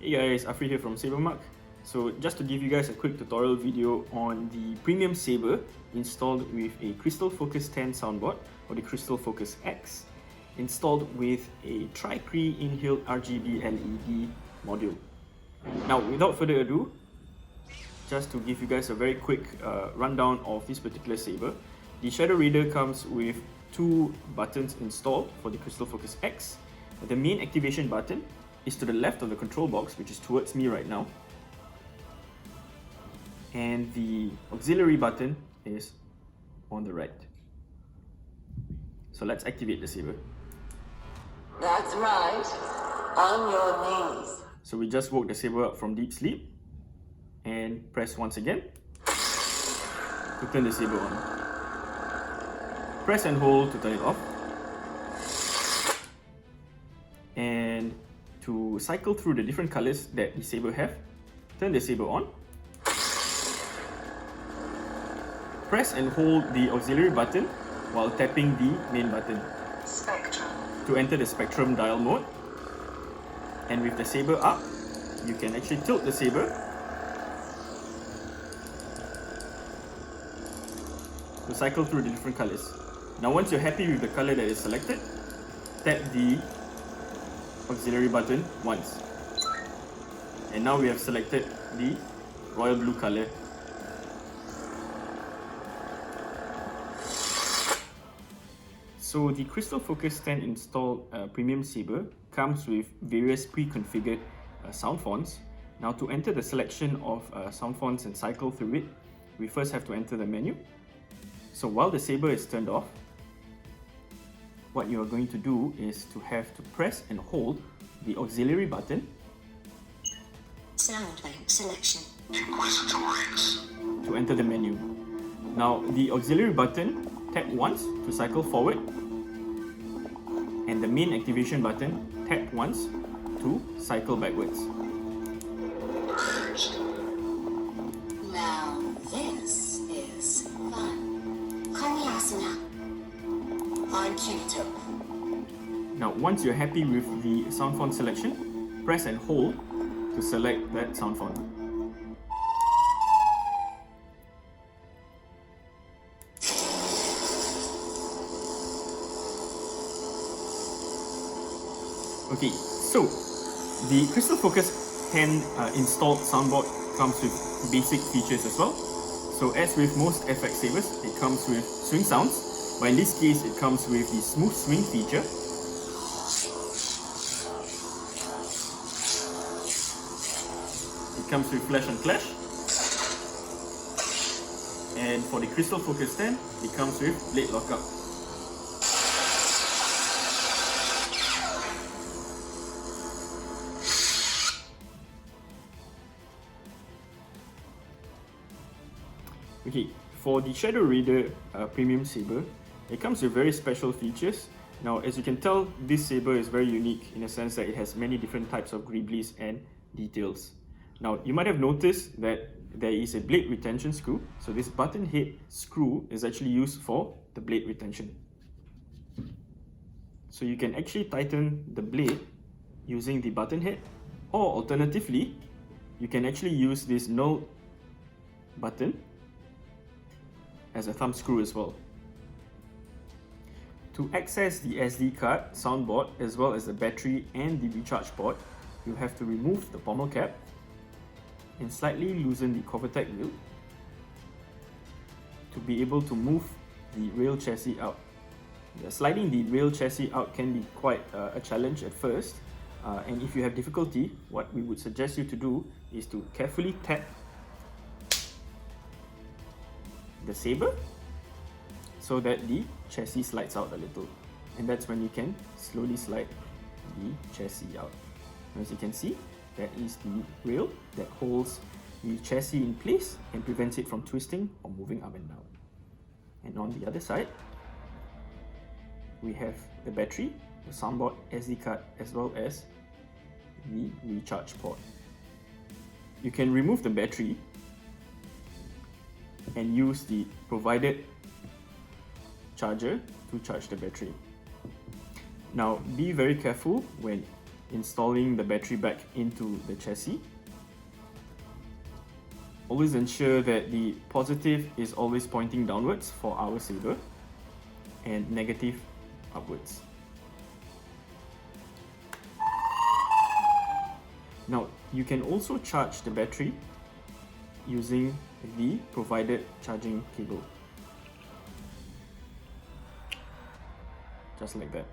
Hey guys, Afri here from SaberMach. So just to give you guys a quick tutorial video on the premium saber installed with a Crystal Focus 10 soundboard or the Crystal Focus X, installed with a Tri-Cree In-hilt RGB LED module. Now without further ado, just to give you guys a very quick rundown of this particular saber, the Shadow Reader comes with two buttons installed for the Crystal Focus X. The main activation button is to the left of the control box, which is towards me right now, and the auxiliary button is on the right. So let's activate the saber. That's right, on your knees. So we just woke the saber up from deep sleep and press once again to turn the saber on. Press and hold to turn it off, and to cycle through the different colors that the saber have, turn the saber on. Press and hold the auxiliary button while tapping the main button Spectrum. to enter the spectrum dial mode. And with the saber up, you can actually tilt the saber to cycle through the different colors. Now once you're happy with the color that is selected, tap the auxiliary button once. And now we have selected the royal blue color. So the Crystal Focus 10 installed premium saber comes with various pre-configured sound fonts. Now to enter the selection of sound fonts and cycle through it, we first have to enter the menu. So while the saber is turned off, what you are going to do is to have to press and hold the auxiliary button Sound bank selection. Inquisitorius. to enter the menu. Now the auxiliary button, tap once to cycle forward, and the main activation button, tap once to cycle backwards. Now this is fun. Komiasana. On Kirito. Now once you're happy with the sound font selection, press and hold to select that sound font. Okay, so the Crystal Focus 10 installed soundboard comes with basic features as well. So as with most FX sabers, it comes with swing sounds, but in this case it comes with the smooth swing feature. It comes with flash and clash. And for the Crystal Focus 10, it comes with blade lockup. Okay, for the Shadow Reader premium saber, it comes with very special features. Now, as you can tell, this saber is very unique in the sense that it has many different types of greeblies and details. Now, you might have noticed that there is a blade retention screw. So this button head screw is actually used for the blade retention. So you can actually tighten the blade using the button head, or alternatively, you can actually use this null button as a thumb screw as well. To access the SD card, soundboard, as well as the battery and the recharge port, you have to remove the pommel cap and slightly loosen the Covertech wheel to be able to move the rail chassis out. Sliding the rail chassis out can be quite a challenge at first, and if you have difficulty, what we would suggest you to do is to carefully tap the saber so that the chassis slides out a little, and that's when you can slowly slide the chassis out. As you can see, that is the rail that holds the chassis in place and prevents it from twisting or moving up and down. And on the other side, we have the battery, the soundboard, SD card, as well as the recharge port. You can remove the battery and use the provided charger to charge the battery. Now be very careful when installing the battery back into the chassis. Always ensure that the positive is always pointing downwards for our saber and negative upwards. Now, you can also charge the battery using the provided charging cable. Just like that.